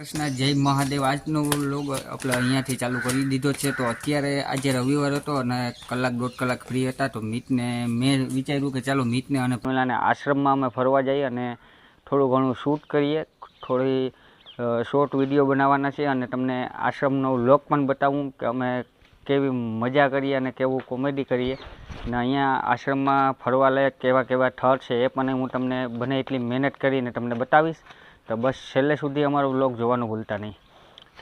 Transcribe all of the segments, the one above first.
કૃષ્ણ, જય મહાદેવ। આજનો વ્લોગ આપણે અહીંયાથી ચાલુ કરી દીધો છે। તો અત્યારે આજે રવિવાર હતો અને કલાક દોઢ કલાક ફ્રી હતા, તો મિતને મેં વિચાર્યું કે ચાલો મિતને અને પહેલાંને આશ્રમમાં અમે ફરવા જઈએ અને થોડું ઘણું શૂટ કરીએ, થોડી શોર્ટ વિડીયો બનાવવાના છે અને તમને આશ્રમનો વ્લોગ પણ બતાવું કે અમે કેવી મજા કરીએ અને કેવું કોમેડી કરીએ અને અહીંયા આશ્રમમાં ફરવા લાયક કેવા કેવા સ્થળ છે એ પણ હું તમને બને એટલી મહેનત કરીને તમને બતાવીશ। તો બસ છેલ્લે સુધી અમારો વ્લોગ જોવાનું ભૂલતા નહીં।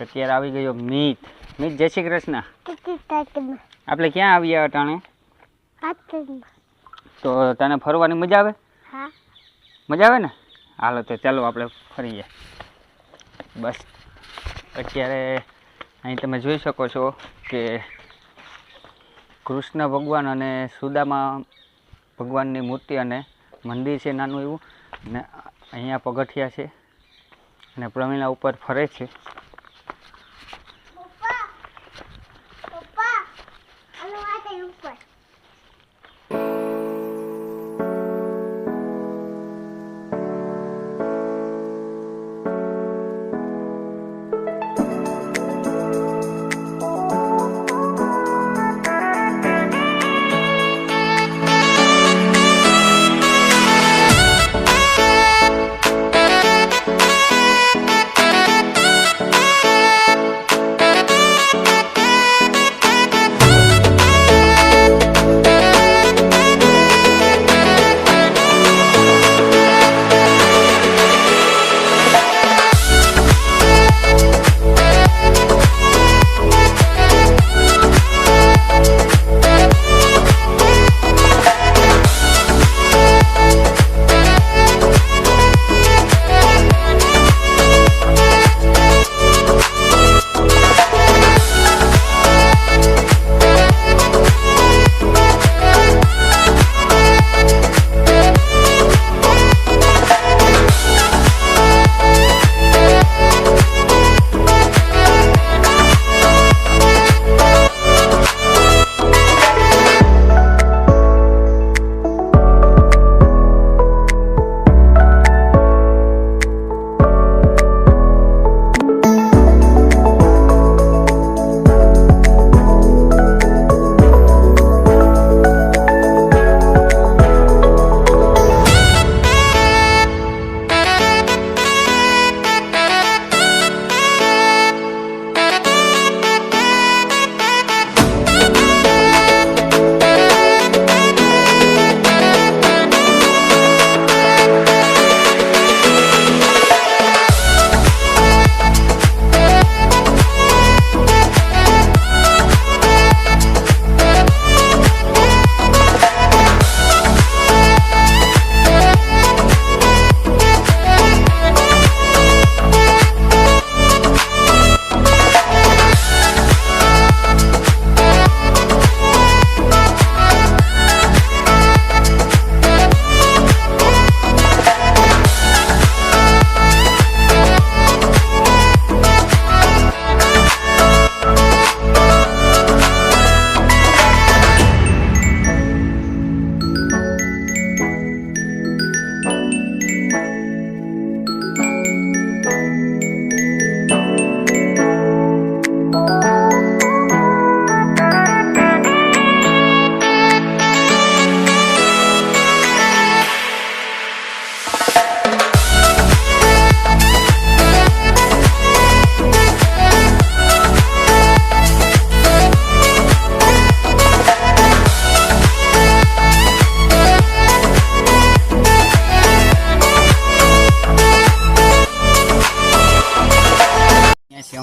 અત્યારે આવી ગયો મિત। મિત, જય શ્રી કૃષ્ણ। આપણે ક્યાં આવ્યા અટાણે? તો તને ફરવાની મજા આવે? હા, મજા આવે ને? હાલો તો ચાલો આપણે ફરીએ। બસ અત્યારે અહીં તમે જોઈ શકો છો કે કૃષ્ણ ભગવાન અને સુદામા ભગવાનની મૂર્તિ અને મંદિર છે નાનું એવું, અને અહીંયા પગથિયા છે અને પ્રમીલા ઉપર ફરે છે।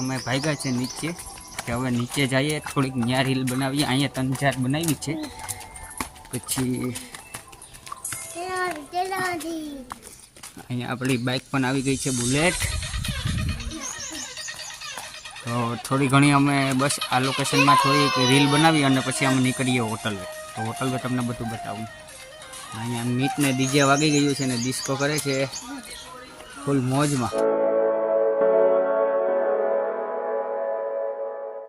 અમે ભાગ્યા છે નીચે, કે હવે નીચે જઈએ, થોડીક ન્યા રીલ બનાવીએ। અહીંયા 3-4 બનાવી છે, પછી અહીંયા આપણી બાઇક પણ આવી ગઈ છે, બુલેટ। તો થોડી ઘણી અમે બસ આ લોકેશનમાં થોડીક રીલ બનાવી અને પછી અમે નીકળીએ હોટલે। તો હોટલમાં તમને બધું બતાવું। અહીંયા મીટને ડીજે વાગી ગયું છે ને ડિસ્કો કરે છે ફૂલ મોજમાં।